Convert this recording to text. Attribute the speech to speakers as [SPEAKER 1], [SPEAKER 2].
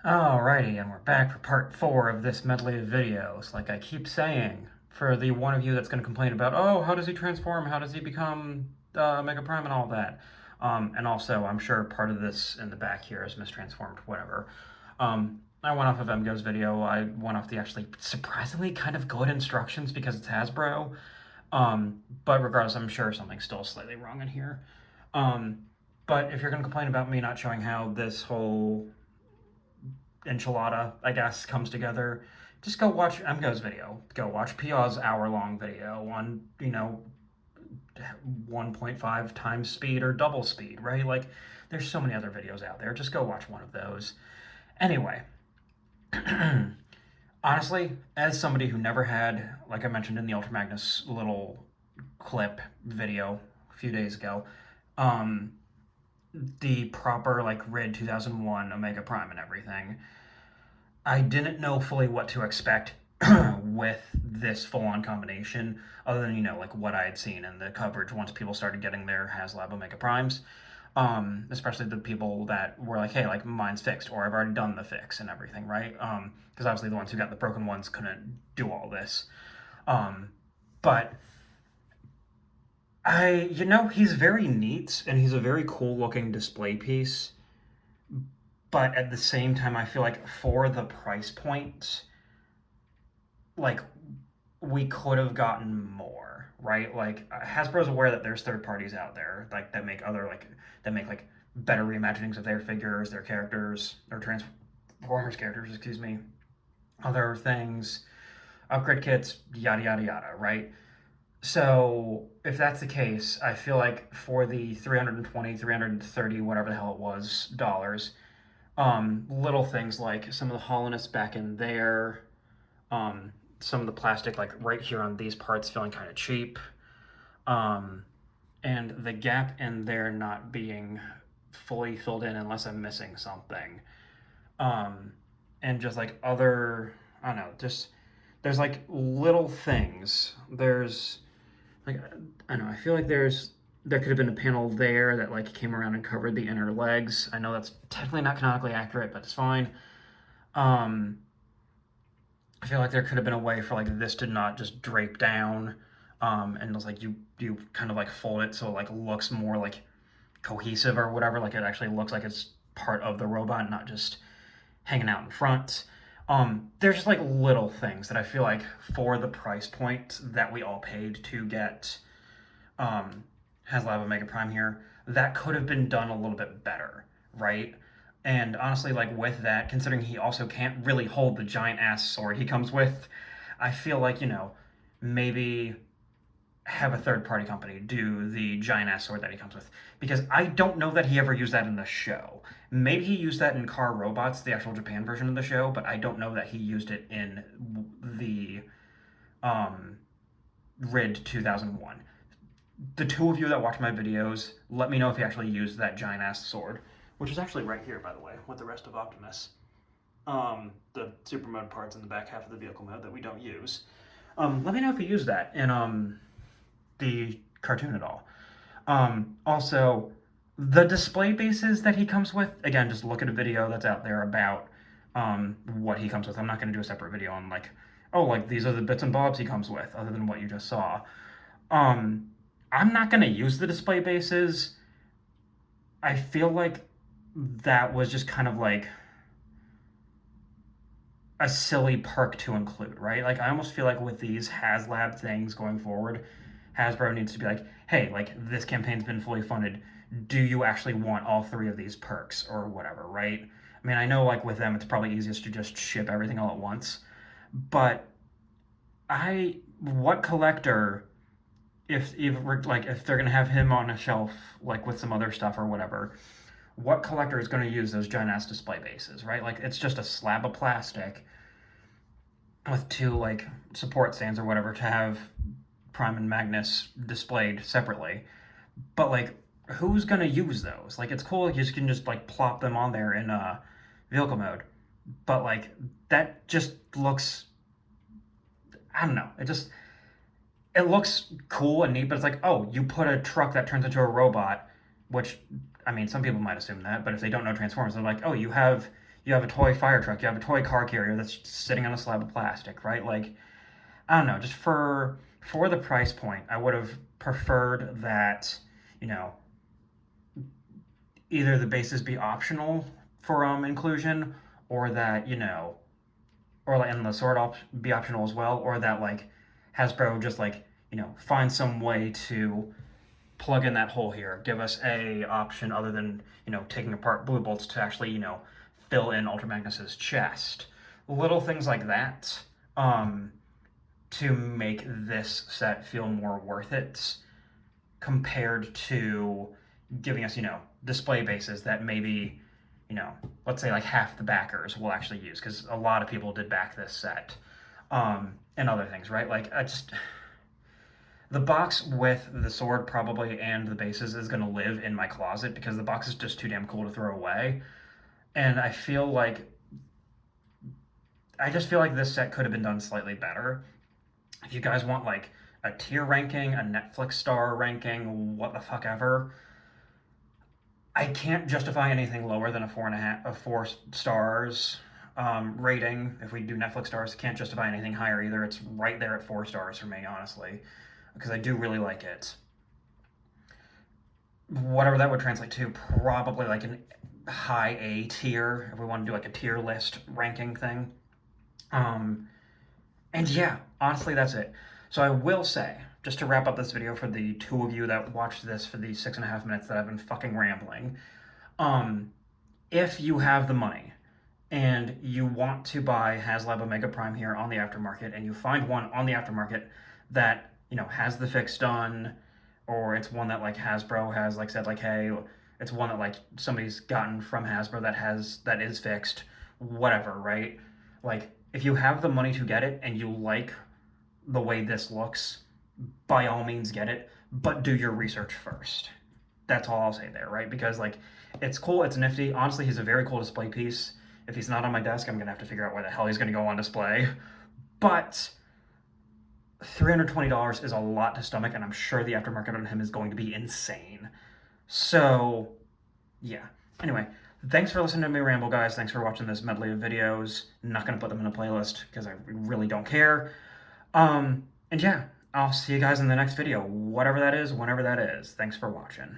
[SPEAKER 1] Alrighty, and we're back for part 4 of this medley of videos. Like I keep saying, for the one of you that's going to complain about, oh, how does he transform? How does he become Omega Prime and all that? And also, I'm sure part of this in the back here is mistransformed, whatever. I went off of emgo's video. I went off the actually surprisingly kind of good instructions because it's Hasbro. But regardless, I'm sure something's still slightly wrong in here. Um, but if you're going to complain about me not showing how this whole enchilada, I guess, comes together, just go watch emgo's video. Go watch Pia's hour-long video on, 1.5 times speed or double speed, right? Like, there's so many other videos out there. Just go watch one of those. Anyway, honestly, as somebody who never had, like I mentioned in the Ultra Magnus little clip video a few days ago, um, the proper, like, Rid 2001 Omega Prime and everything, I didn't know fully what to expect with this full-on combination, other than like what I had seen in the coverage once people started getting their Haslab Omega Primes, especially the people that were like, "Hey, like mine's fixed," or "I've already done the fix and everything," right? Because obviously the ones who got the broken ones couldn't do all this. Um, but he's very neat and he's a very cool-looking display piece. But at the same time, I feel like for the price point, like we could have gotten more, right? Like Hasbro's aware that there's third parties out there like that make other that make like better reimaginings of their figures, their characters, or Transformers characters, excuse me, other things, upgrade kits, yada yada yada, right? So if that's the case, I feel like for the 320, 330, whatever the hell it was, dollars, little things like some of the hollowness back in there, um, some of the plastic, like right here on these parts, feeling kind of cheap. Um, and the gap in there not being fully filled in unless I'm missing something. Um, and just like other, I don't know, just there's like little things. There's like, I don't know, I feel like there could have been a panel there that like came around and covered the inner legs. I know that's technically not canonically accurate, but it's fine. Um, I feel like there could have been a way for like this to not just drape down, and it's like you kind of like fold it so it like looks more like cohesive or whatever. Like it actually looks like it's part of the robot, not just hanging out in front. There's just like little things that I feel like for the price point that we all paid to get um, Haslab Omega Prime here, that could have been done a little bit better, right? And honestly, like with that, considering he also can't really hold the giant ass sword he comes with, I feel like, maybe have a third party company do the giant ass sword that he comes with. Because I don't know that he ever used that in the show. Maybe he used that in Car Robots, the actual Japan version of the show, but I don't know that he used it in the um, Rid 2001. The two of you that watch my videos, let me know if he actually used that giant ass sword, which is actually right here, by the way, with the rest of Optimus. The super mode parts in the back half of the vehicle mode that we don't use. Let me know if he used that in the cartoon at all. Also, the display bases that he comes with, again, just look at a video that's out there about what he comes with. I'm not going to do a separate video on like, oh, like these are the bits and bobs he comes with, other than what you just saw. Um, I'm not going to use the display bases. I feel like that was just kind of like a silly perk to include, right? Like I almost feel like with these HasLab things going forward, Hasbro needs to be like, hey, like this campaign's been fully funded. Do you actually want all three of these perks or whatever, right? I mean, I know like with them it's probably easiest to just ship everything all at once, but what collector if they're gonna have him on a shelf like with some other stuff or whatever, what collector is going to use those giant ass display bases, right? Like it's just a slab of plastic with two like support stands or whatever to have Prime and Magnus displayed separately. But like, who's going to use those? Like, it's cool. You can just like plop them on there in vehicle mode, but like that just looks. I don't know. It looks cool and neat, but it's like, oh, you put a truck that turns into a robot, which I mean, some people might assume that, but if they don't know Transformers, they're like, oh, you You have a toy fire truck. You have a toy car carrier that's sitting on a slab of plastic, right? Like, I don't know, just for the price point, I would have preferred that, you know, either the bases be optional for inclusion, or that, or like, and the sword be optional as well, or that like Hasbro just like, find some way to plug in that hole here, give us a option other than, taking apart blue bolts to actually, fill in Ultra Magnus's chest. Little things like that, to make this set feel more worth it compared to giving us, display bases that maybe, let's say like half the backers will actually use, because a lot of people did back this set, and other things, right? Like, the box with the sword probably and the bases is going to live in my closet because the box is just too damn cool to throw away. And I just feel like this set could have been done slightly better. If you guys want like a tier ranking, a Netflix star ranking, what the fuck ever, I can't justify anything lower than a 4.5, a 4 stars rating. If we do Netflix stars, can't justify anything higher either. It's right there at 4 stars for me, honestly, because I do really like it. Whatever that would translate to, probably like an high A tier if we want to do like a tier list ranking thing. And yeah, honestly, that's it. So I will say, just to wrap up this video for the 2 of you that watched this for the 6.5 minutes that I've been fucking rambling, if you have the money and you want to buy Haslab Omega Prime here on the aftermarket, and you find one on the aftermarket that, has the fix done, or it's one that like Hasbro has like said like, hey, it's one that like somebody's gotten from Hasbro that is fixed, whatever, right? Like, if you have the money to get it and you like the way this looks, by all means get it, but do your research first. That's all I'll say there, right? Because like, it's cool, it's nifty. Honestly, he's a very cool display piece. If he's not on my desk, I'm gonna have to figure out where the hell he's gonna go on display. But $320 is a lot to stomach, and I'm sure the aftermarket on him is going to be insane. So, yeah. Anyway, thanks for listening to me ramble, guys. Thanks for watching this medley of videos. I'm not going to put them in a playlist because I really don't care. And yeah, I'll see you guys in the next video, whatever that is, whenever that is. Thanks for watching.